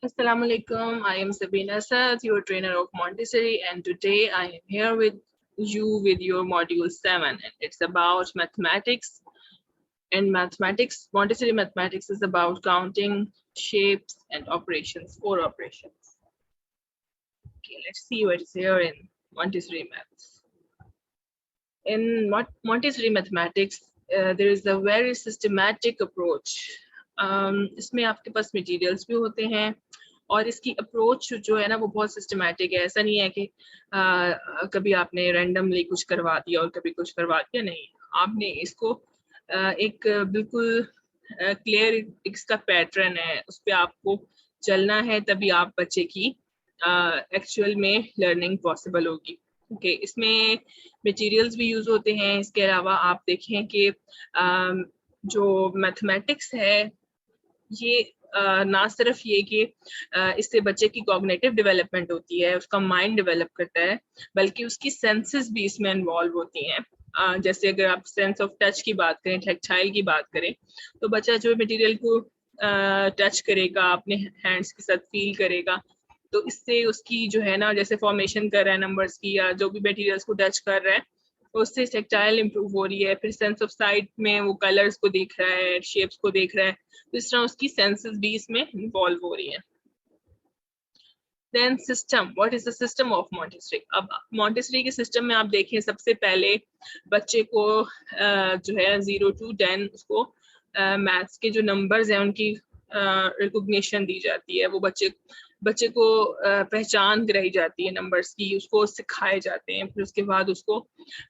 Assalamu alaikum. I am Sabina Saad, your trainer of Montessori, and today I am here with you with your module 7, and it's about mathematics. And mathematics, Montessori mathematics is about counting, shapes, and operations, 4 operations. Okay, let's see what is here in Montessori maths. In Montessori mathematics, there is a very systematic approach. इसमें आपके पास materials भी होते हैं और इसकी approach जो है ना वो बहुत सिस्टमैटिक है। ऐसा नहीं है कि कभी आपने रैंडमली कुछ करवा दिया और कभी कुछ करवा दिया, नहीं, आपने इसको एक बिल्कुल क्लियर इसका पैटर्न है, उस पर आपको चलना है, तभी आप बच्चे की एक्चुअल में लर्निंग पॉसिबल होगी। ओके, इसमें मटेरियल्स भी यूज होते हैं। इसके अलावा आप देखें कि जो मैथमेटिक्स है ये ना सिर्फ ये कि इससे बच्चे की कॉग्निटिव डेवलपमेंट होती है, उसका माइंड डेवलप करता है, बल्कि उसकी सेंसेस भी इसमें इन्वॉल्व होती हैं। जैसे अगर आप सेंस ऑफ टच की बात करें, टैक्टाइल की बात करें, तो बच्चा जो मटेरियल को टच करेगा, अपने हैंड्स के साथ फील करेगा, तो इससे उसकी जो है ना, जैसे फॉर्मेशन कर रहा है नंबर्स की या जो भी मटेरियल्स को टच कर रहा है, उससे टेक्टाइल इंप्रूव हो रही है। फिर सेंस ऑफ साइट में वो कलर्स को देख रहा है, शेप्स को देख रहा है, तो इस तरह उसकी सेंसेस भी इसमें इन्वॉल्व हो रही हैं। Then system, what is the system of Montessori. अब मॉन्टेसरी के सिस्टम में आप देखें, सबसे पहले बच्चे को जो है 0 to 10 उसको मैथ्स के जो नंबर्स हैं उनकी रिकॉग्निशन दी जाती है। वो बच्चे को पहचान कराई जाती है नंबर्स की, उसको सिखाए जाते हैं। फिर उसके बाद उसको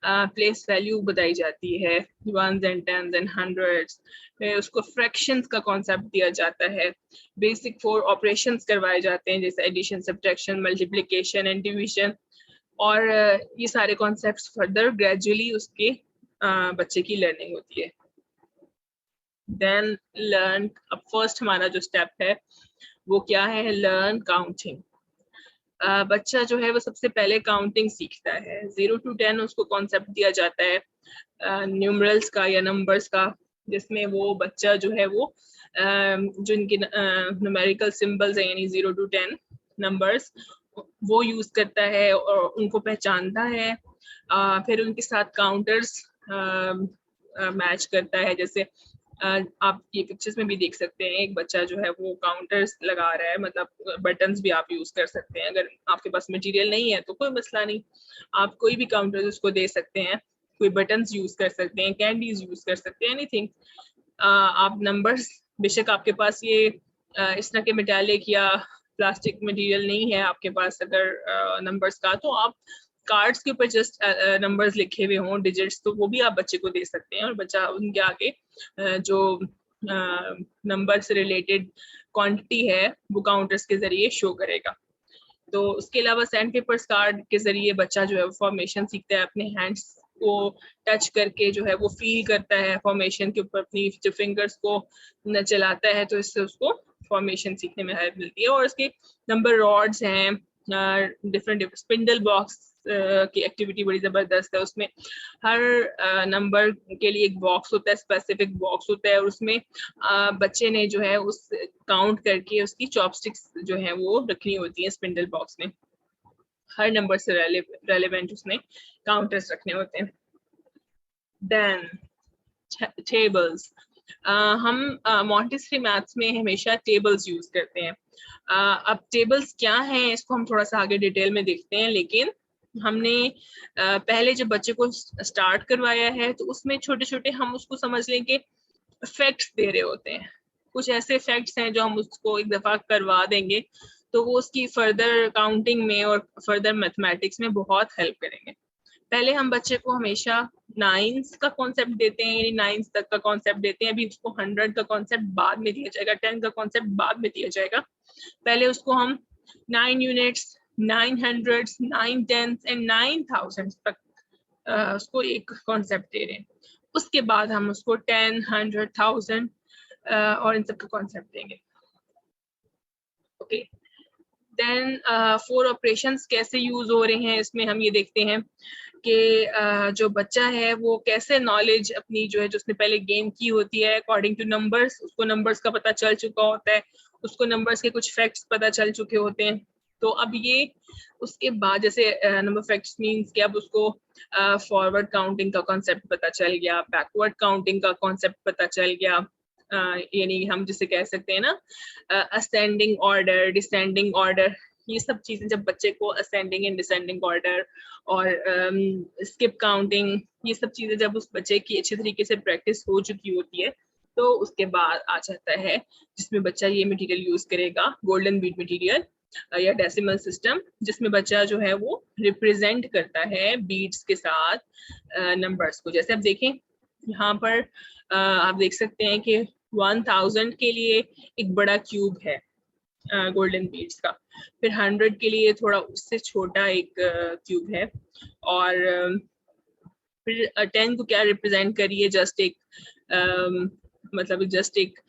प्लेस वैल्यू बताई जाती है, 1s and 10s and 100s। फिर उसको फ्रैक्शंस का कॉन्सेप्ट दिया जाता है, बेसिक 4 ऑपरेशंस करवाए जाते हैं, जैसे addition, subtraction, multiplication and division. और ये सारे कॉन्सेप्ट्स फर्दर ग्रेजुअली उसके बच्चे की लर्निंग होती है। देन लर्न, अब फर्स्ट हमारा जो स्टेप है वो क्या है, लर्न काउंटिंग। बच्चा जो है वो सबसे पहले काउंटिंग सीखता है। 0 to 10 उसको कॉन्सेप्ट दिया जाता है न्यूमरल्स का या नंबर्स का, जिसमें वो बच्चा जो है वो जो इनके न्यूमेरिकल सिंबल्स हैं, यानी 0 to 10 नंबर्स, वो यूज करता है और उनको पहचानता है। फिर उनके साथ काउंटर्स मैच करता है। जैसे आप ये पिक्चर्स में भी देख सकते हैं, एक बच्चा जो है वो काउंटर्स लगा रहा है, मतलब बटन्स भी आप यूज कर सकते हैं। अगर आपके पास मटेरियल नहीं है तो कोई मसला नहीं, आप कोई भी काउंटर्स उसको दे सकते हैं, कोई बटन्स यूज कर सकते हैं, कैंडीज यूज कर सकते हैं, एनीथिंग। आप नंबर्स, बेशक आपके पास ये इस तरह के मेटालिक या प्लास्टिक मटेरियल नहीं है आपके पास अगर नंबर्स का, तो आप कार्ड्स के ऊपर जस्ट नंबर्स लिखे हुए हों, डिजिट्स, तो वो भी आप बच्चे को दे सकते हैं और बच्चा उनके आगे जो नंबर से रिलेटेड क्वांटिटी है वो काउंटर्स के जरिए शो करेगा। तो उसके अलावा सैंड पेपर्स कार्ड के जरिए बच्चा जो है फॉर्मेशन सीखता है, अपने हैंड्स को टच करके जो है वो फील करता है फॉर्मेशन के ऊपर, अपनी जो फिंगर्स को चलाता है, तो इससे उसको फॉर्मेशन सीखने में हेल्प मिलती है। और उसके नंबर रॉड्स हैं, डिफरेंट स्पिंडल बॉक्स की एक्टिविटी बड़ी जबरदस्त है। उसमें हर नंबर के लिए एक बॉक्स होता है, स्पेसिफिक बॉक्स होता है, और उसमें बच्चे ने जो है उस काउंट करके उसकी चॉपस्टिक्स जो है वो रखनी होती है स्पिंडल बॉक्स में। हर नंबर से रेलेवेंट उसमें काउंटर्स रखने होते हैं। देन टेबल्स, हम मॉन्टेसरी मैथ्स में हमेशा टेबल्स यूज करते हैं। अब टेबल्स क्या हैं इसको हम थोड़ा सा आगे डिटेल में देखते हैं, लेकिन हमने पहले जब बच्चे को स्टार्ट करवाया है तो उसमें छोटे छोटे हम उसको समझ लें कि फैक्ट्स दे रहे होते हैं। कुछ ऐसे फैक्ट्स हैं जो हम उसको एक दफा करवा देंगे तो वो उसकी फर्दर काउंटिंग में और फर्दर मैथमेटिक्स में बहुत हेल्प करेंगे। पहले हम बच्चे को हमेशा 9s का कॉन्सेप्ट देते हैं, यानी 9s तक का कॉन्सेप्ट देते हैं। अभी उसको 100 का कॉन्सेप्ट बाद में दिया जाएगा, 10 का कॉन्सेप्ट बाद में दिया जाएगा। पहले उसको हम 9 यूनिट्स, 900s, 9 10s एंड 9000 तक उसको एक कॉन्सेप्ट दे रहे हैं। उसके बाद हम उसको 10, 100, 1000 और इन सब का कॉन्सेप्ट देंगे। ओके, देन 4 ऑपरेशंस कैसे यूज हो रहे हैं इसमें हम ये देखते हैं कि जो बच्चा है वो कैसे नॉलेज अपनी जो है, जो उसने पहले गेन की होती है अकॉर्डिंग टू नंबर्स, उसको नंबर्स का पता चल चुका होता है, उसको नंबर्स के कुछ फैक्ट्स पता चल चुके होते हैं। तो अब ये उसके बाद जैसे नंबर फैक्ट्स मींस कि अब उसको फॉरवर्ड काउंटिंग का कॉन्सेप्ट पता चल गया, बैकवर्ड काउंटिंग का कॉन्सेप्ट पता चल गया, यानी हम जिसे कह सकते हैं ना असेंडिंग ऑर्डर, डिसेंडिंग ऑर्डर, ये सब चीजें जब बच्चे को असेंडिंग एंड डिसेंडिंग ऑर्डर और स्किप काउंटिंग, ये सब चीजें जब उस बच्चे की अच्छी तरीके से प्रैक्टिस हो चुकी होती है, तो उसके बाद आ जाता है जिसमें बच्चा ये मटेरियल यूज करेगा, गोल्डन बीट मटेरियल या डेसिमल सिस्टम, जिसमें बच्चा जो है वो रिप्रेजेंट करता है बीट्स के साथ नंबर्स को। जैसे आप देखें यहाँ पर आप देख सकते हैं कि 1000 के लिए एक बड़ा क्यूब है गोल्डन बीट्स का, फिर 100 के लिए थोड़ा उससे छोटा एक क्यूब है, और फिर 10 को क्या रिप्रेजेंट करिए, जस्ट एक मतलब जस्ट एक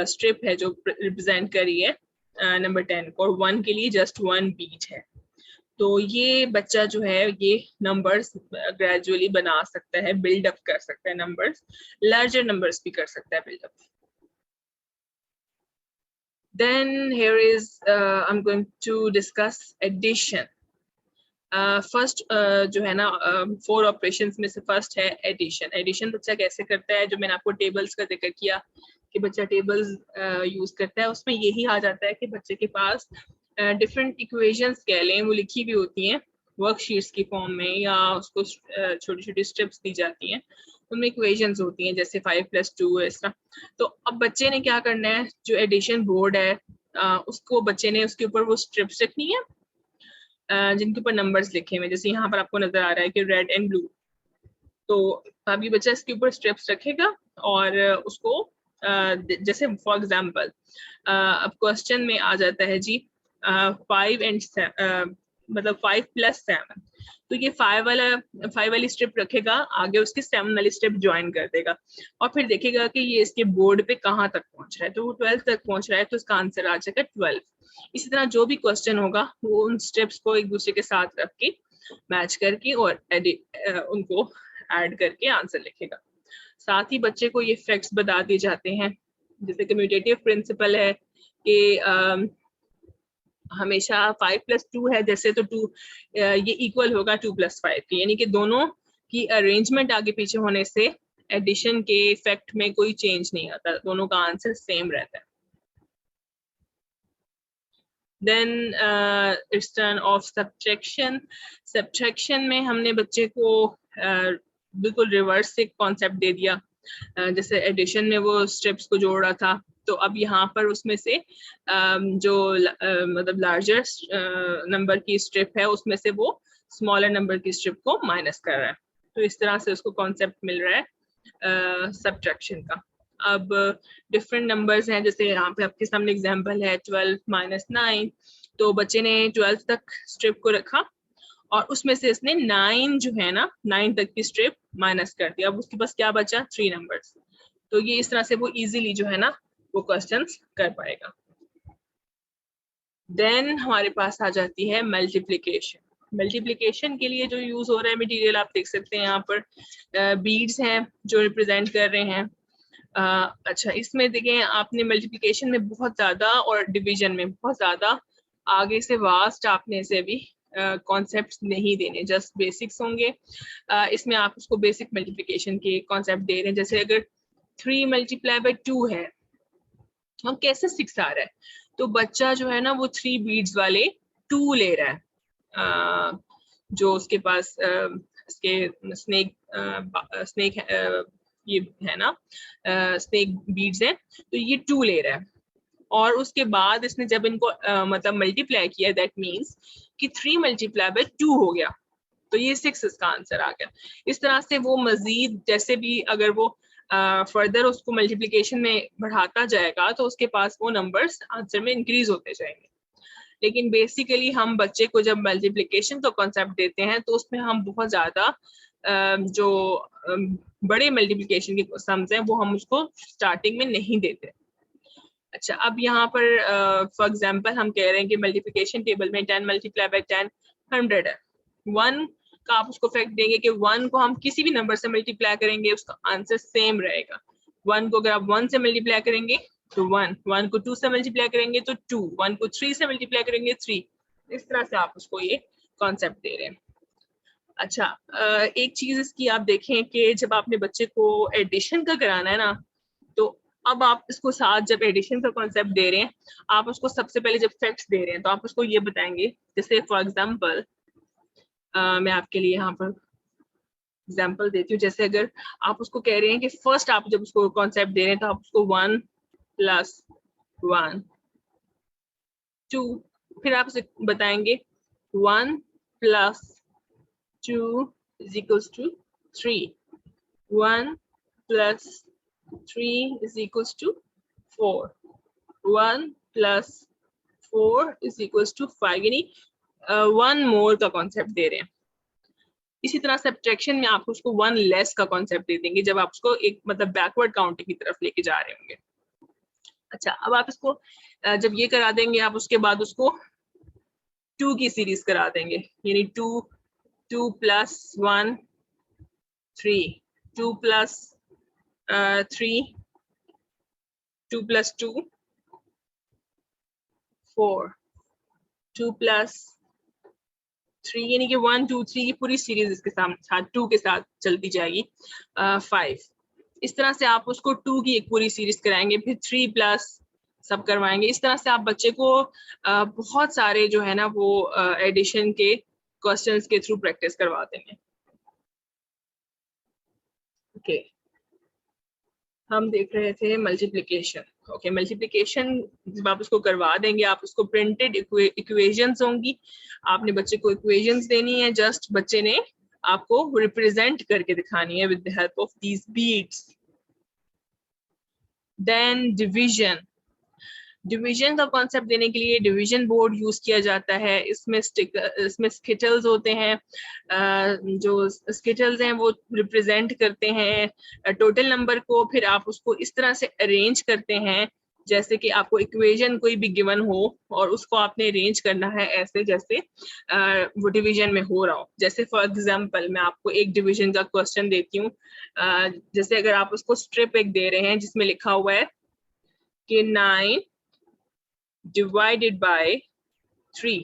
स्ट्रिप है जो रिप्रेजेंट करी है नंबर 10 को, और 1 के लिए जस्ट 1 बीट है। तो ये बच्चा जो है ये नंबर्स ग्रेजुअली बना सकता है, बिल्डअप कर सकता है नंबर्स, लार्जर नंबर्स भी कर सकता है build up. Then here is I'm going to discuss addition. First जो है ना 4 ऑपरेशंस में से फर्स्ट है एडिशन। एडिशन बच्चा कैसे करता है, जो मैंने आपको टेबल्स का जिक्र किया कि बच्चा टेबल्स यूज करता है, उसमें यही आ जाता है कि बच्चे के पास डिफरेंट इक्वेशंस कह लें वो लिखी भी होती हैं वर्कशीट्स की फॉर्म में, या उसको छोटी छोटी स्टेप्स दी जाती हैं, उनमें इक्वेशंस होती हैं जैसे 5+2 इस तरह। तो अब बच्चे ने क्या करना है, जो एडिशन बोर्ड है उसको बच्चे ने उसके ऊपर वो स्ट्रिप्स रखनी है जिनके ऊपर नंबर्स लिखे हुए, जैसे यहाँ पर आपको नजर आ रहा है कि रेड एंड ब्लू। तो अब ये बच्चा इसके ऊपर स्ट्रिप्स रखेगा और उसको जैसे फॉर एग्जांपल अब क्वेश्चन में आ जाता है जी 5 एंड मतलब 5+7, तो ये 5 वाली स्ट्रिप रखेगा, आगे उसकी 7 वाली स्ट्रिप ज्वाइन कर देगा और फिर देखेगा कि ये इसके बोर्ड पे कहाँ तक पहुंच रहा है, तो वो 12 तक पहुंच रहा है तो इसका आंसर आ जाएगा 12। इसी तरह जो भी क्वेश्चन होगा वो उन स्टेप्स को एक दूसरे के साथ रख के मैच करके और उनको ऐड करके आंसर लिखेगा। साथ ही बच्चे को ये फैक्ट्स बता दिए जाते हैं, जैसे कम्यूटेटिव प्रिंसिपल है कि हमेशा 5+2 है जैसे, तो 2 ये इक्वल होगा 2+5 के, यानी कि दोनों की अरेंजमेंट आगे पीछे होने से एडिशन के फैक्ट में कोई चेंज नहीं आता, दोनों का आंसर सेम रहता है। Then it's turn of subtraction. Subtraction में हमने बच्चे को बिल्कुल रिवर्स से कॉन्सेप्ट दे दिया, जैसे एडिशन में वो स्टेप्स को जोड़ा था, तो अब यहाँ पर उसमें से जो मतलब लार्जर नंबर की स्ट्रिप है उसमें से वो स्मॉलर नंबर की स्ट्रिप को माइनस कर रहा है, तो इस तरह से उसको कॉन्सेप्ट मिल रहा है सब्ट्रैक्शन का। अब डिफरेंट नंबर्स हैं, जैसे यहाँ पे आपके सामने एग्जांपल है 12 - 9, तो बच्चे ने 12 तक स्ट्रिप को रखा और उसमें से इसने 9 जो है ना 9 तक की स्ट्रिप माइनस कर दिया, अब उसके पास क्या बचा 3 नंबर्स, तो ये इस तरह से वो इजीली जो है ना वो क्वेश्चंस कर पाएगा। देन हमारे पास आ जाती है मल्टीप्लिकेशन। मल्टीप्लिकेशन के लिए जो यूज हो रहा है मटेरियल आप देख सकते हैं यहाँ पर बीड्स हैं जो रिप्रेजेंट कर रहे हैं। अच्छा, इसमें देखें आपने मल्टीप्लिकेशन में बहुत ज्यादा और डिवीजन में बहुत ज्यादा आगे से वास्ट आपने से भी कॉन्सेप्ट्स नहीं देने, जस्ट बेसिक्स होंगे। इसमें आप उसको बेसिक मल्टीप्लिकेशन के कॉन्सेप्ट दे रहे हैं, जैसे अगर 3 × 2 है, हम कैसे 6 आ रहा है, तो बच्चा जो है ना वो 3 बीड्स वाले 2 ले रहा है, जो उसके पास इसके स्नेक ये है ना स्नेक बीड्स है, तो ये 2 ले रहा है, और उसके बाद इसने जब इनको मतलब मल्टीप्लाई किया, दैट मीन्स कि 3 × 2 हो गया, तो ये 6 इसका आंसर आ गया। इस तरह से वो मजीद जैसे भी अगर वो फर्दर उसको मल्टीप्लिकेशन में बढ़ाता जाएगा तो उसके पास वो नंबर्स आंसर में इंक्रीज होते जाएंगे। लेकिन बेसिकली हम बच्चे को जब मल्टीप्लिकेशन का कॉन्सेप्ट देते हैं तो उसमें हम बहुत ज्यादा जो बड़े मल्टीप्लिकेशन के सम्स हैं वो हम उसको स्टार्टिंग में नहीं देते। अच्छा, अब यहाँ पर फॉर एग्जांपल हम कह रहे हैं कि मल्टीप्लिकेशन टेबल में 10 × 10 100 है, 1 का आप उसको फैक्ट देंगे कि 1 को हम किसी भी नंबर से मल्टीप्लाई करेंगे उसका आंसर सेम रहेगा। 1 को अगर आप 1 से मल्टीप्लाई करेंगे तो 1 को 2 से मल्टीप्लाई करेंगे तो 2, 1 को 3 से मल्टीप्लाई करेंगे 3। इस तरह से आप उसको ये कॉन्सेप्ट दे रहे हैं। अच्छा, एक चीज इसकी आप देखें कि जब आपने बच्चे को एडिशन का कराना है ना, तो अब आप इसको साथ जब एडिशन का कॉन्सेप्ट दे रहे हैं, आप उसको सबसे पहले जब फैक्ट्स दे रहे हैं तो आप उसको ये बताएंगे, जैसे फॉर एग्जांपल मैं आपके लिए यहाँ पर एग्जांपल देती हूँ। जैसे अगर आप उसको कह रहे हैं कि फर्स्ट आप जब उसको कॉन्सेप्ट दे रहे हैं तो आप उसको 1 + 1 2, फिर आप उसे बताएंगे 1 + 2 = 3, 1 + 3 = 4, 1 + 4 = 5, यानी 1 मोर का कॉन्सेप्ट दे रहे हैं। इसी तरह सब्ट्रैक्शन में आप उसको 1 लेस का कॉन्सेप्ट दे देंगे जब आप उसको एक मतलब बैकवर्ड काउंटिंग की तरफ लेके जा रहे होंगे। अच्छा, अब आप इसको जब ये करा देंगे, आप उसके बाद उसको 2 की सीरीज करा देंगे, यानी 2 + 1 3, 2 + 3, 2 + 2 4, 2 + 3, यानी कि 1 2 3 की पूरी सीरीज इसके साथ 2 के साथ चलती जाएगी। 5, इस तरह से आप उसको 2 की एक पूरी सीरीज कराएंगे, फिर 3 प्लस सब करवाएंगे। इस तरह से आप बच्चे को बहुत सारे जो है ना वो एडिशन के क्वेश्चंस के थ्रू प्रैक्टिस करवा देंगे। ओके, हम देख रहे थे मल्टीप्लिकेशन। ओके, मल्टीप्लिकेशन जब आप उसको करवा देंगे, आप उसको प्रिंटेड इक्वेशंस होंगी, आपने बच्चे को इक्वेशंस देनी है, जस्ट बच्चे ने आपको रिप्रेजेंट करके दिखानी है with the help of these beads. Then division का कॉन्सेप्ट देने के लिए डिवीजन बोर्ड यूज किया जाता है। इसमें स्किटल्स होते हैं, जो स्किटल्स हैं वो रिप्रेजेंट करते हैं टोटल नंबर को। फिर आप उसको इस तरह से अरेंज करते हैं जैसे कि आपको इक्वेशन कोई भी गिवन हो और उसको आपने अरेंज करना है ऐसे जैसे वो डिवीजन में हो रहा हो। जैसे फॉर एग्जांपल मैं आपको एक डिवीजन का क्वेश्चन देती हूँ। जैसे अगर आप उसको स्ट्रिप एक दे रहे हैं जिसमें लिखा हुआ है कि 9 ÷ 3,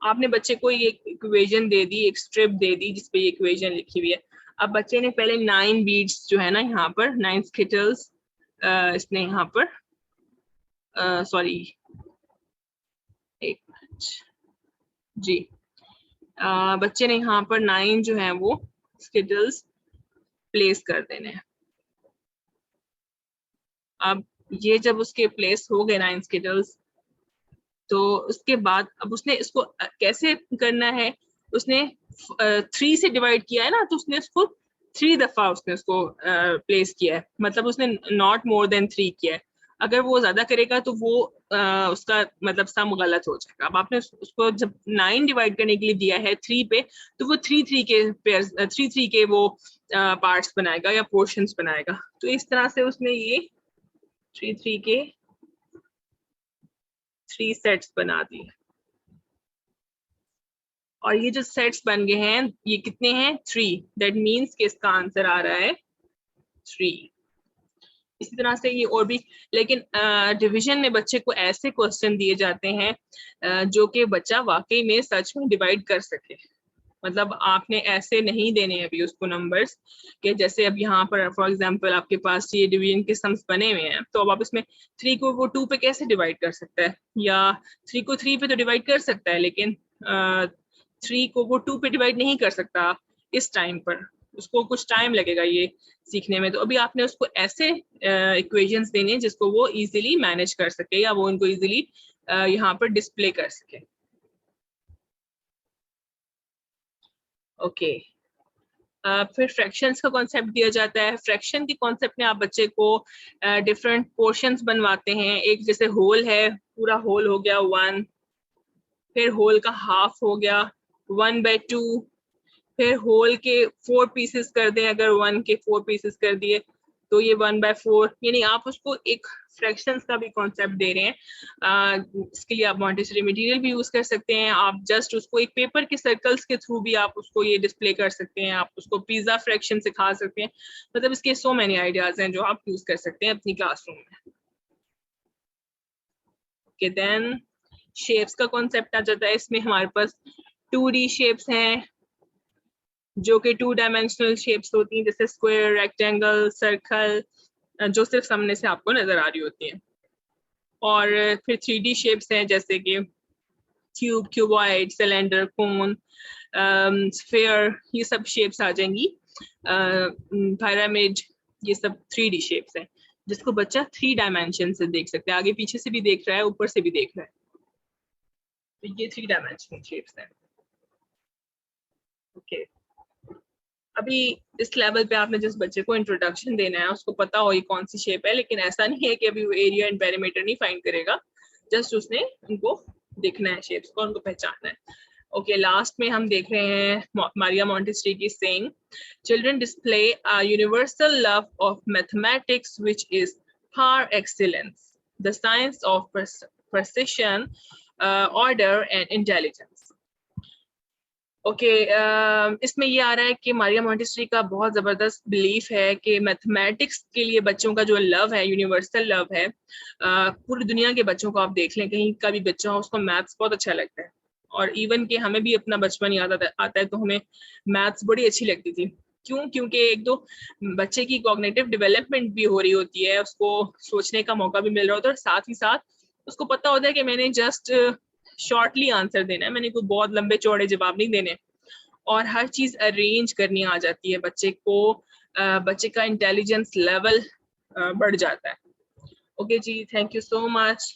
आपने बच्चे को ये इक्वेशन दे दी, एक स्ट्रिप दे दी जिसपे ये इक्वेशन लिखी हुई है। अब बच्चे ने पहले 9 बीट्स जो है ना यहाँ पर 9 स्किटल्स इसने यहाँ पर सॉरी एक मिनट जी, बच्चे ने यहाँ पर 9 जो है वो स्किटल्स प्लेस कर देने हैं। अब ये जब उसके प्लेस हो गए 9 स्किटल्स, तो उसके बाद अब उसने इसको कैसे करना है, उसने 3 से डिवाइड किया है ना, तो उसने उसको 3 दफा उसने उसको प्लेस किया है, मतलब उसने नॉट मोर देन 3 किया है। अगर वो ज्यादा करेगा तो वो उसका मतलब सम गलत हो जाएगा। अब आपने उसको जब 9 डिवाइड करने के लिए दिया है 3 पे, तो वो 3 के पेयर्स 3 के वो पार्ट्स बनाएगा या पोर्शंस बनाएगा। तो इस तरह से उसने ये 3 के 3 सेट्स बना दिए। और ये जो सेट्स बन गए हैं ये कितने हैं 3, दैट मीन्स कि इसका आंसर आ रहा है 3। इसी तरह से ये और भी, लेकिन डिवीजन में बच्चे को ऐसे क्वेश्चन दिए जाते हैं जो कि बच्चा वाकई में सच में डिवाइड कर सके। मतलब आपने ऐसे नहीं देने अभी उसको नंबर्स कि जैसे अब यहाँ पर फॉर एग्जांपल आपके पास ये डिवीजन के सम्स बने हुए हैं, तो अब आप इसमें 3 को वो 2 पे कैसे डिवाइड कर सकता है, या 3 को 3 पे तो डिवाइड कर सकता है, लेकिन 3 को वो 2 पे डिवाइड नहीं कर सकता इस टाइम पर, उसको कुछ टाइम लगेगा ये सीखने में। तो अभी आपने उसको ऐसे इक्वेशंस देने हैं जिसको वो इजीली मैनेज कर सके या वो उनको इजीली यहाँ पर डिस्प्ले कर सके। ओके, फिर फ्रैक्शंस का कॉन्सेप्ट दिया जाता है। फ्रैक्शन के कॉन्सेप्ट में आप बच्चे को डिफरेंट पोर्शंस बनवाते हैं। एक जैसे होल है, पूरा होल हो गया 1, फिर होल का हाफ हो गया 1/2, फिर होल के 4 पीसेस कर दें, अगर 1 के 4 पीसेस कर दिए तो ये 1/4, यानी आप उसको एक फ्रैक्शंस का भी कॉन्सेप्ट दे रहे हैं। इसके लिए आप मॉन्टेसरी मटेरियल भी यूज कर सकते हैं। आप जस्ट उसको एक पेपर के सर्कल्स के थ्रू भी आप उसको ये डिस्प्ले कर सकते हैं। आप उसको पिज्जा फ्रैक्शन सिखा सकते हैं। मतलब इसके सो मैनी आइडियाज हैं जो आप यूज कर सकते हैं अपनी क्लासरूम में। ओके देन शेप्स का कॉन्सेप्ट आ जाता है इसमें। हमारे पास 2D शेप्स हैं जो कि 2 डायमेंशनल शेप्स होती हैं, जैसे स्क्वायर, रेक्टेंगल, सर्कल, जो सिर्फ सामने से आपको नजर आ रही होती हैं। और फिर 3D शेप्स हैं जैसे कि क्यूब, क्यूबॉइड, सिलेंडर, कोन, स्फीयर, ये सब शेप्स आ जाएंगी। पिरामिड, ये सब 3D शेप्स हैं जिसको बच्चा 3 डायमेंशन से देख सकता है, आगे पीछे से भी देख रहा है, ऊपर से भी देख रहा है। तो ये 3 डायमेंशनल शेप्स हैं। ओके अभी इस लेवल पे आपने जिस बच्चे को इंट्रोडक्शन देना है उसको पता हो ये कौन सी शेप है, लेकिन ऐसा नहीं है कि अभी वो एरिया एंड पेरीमीटर नहीं फाइंड करेगा, जस्ट उसने उनको देखना है शेप्स को, उनको पहचानना है। ओके लास्ट में हम देख रहे हैं मारिया मॉन्टेसरी की saying, children display a universal love of mathematics which is par excellence, the science of precision, order and intelligence. Okay इसमें ये आ रहा है कि मारिया मॉन्टेसरी का बहुत ज़बरदस्त बिलीफ है कि मैथमेटिक्स के लिए बच्चों का जो लव है, यूनिवर्सल लव है, पूरी दुनिया के बच्चों को आप देख लें, कहीं का भी बच्चा हो उसको मैथ्स बहुत अच्छा लगता है। और इवन कि हमें भी अपना बचपन याद आता है तो हमें मैथ्स बड़ी अच्छी लगती थी। क्यों? क्योंकि एक तो बच्चे की कॉग्निटिव डेवलपमेंट भी हो रही होती है, उसको सोचने का मौका भी मिल रहा होता है, और साथ ही साथ उसको पता होता है कि मैंने जस्ट शॉर्टली आंसर देना है, मैंने कोई बहुत लंबे चौड़े जवाब नहीं देने, और हर चीज अरेंज करनी आ जाती है बच्चे को, बच्चे का इंटेलिजेंस लेवल बढ़ जाता है। ओके जी, thank you so much,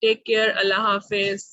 take care, अल्लाह हाफिज।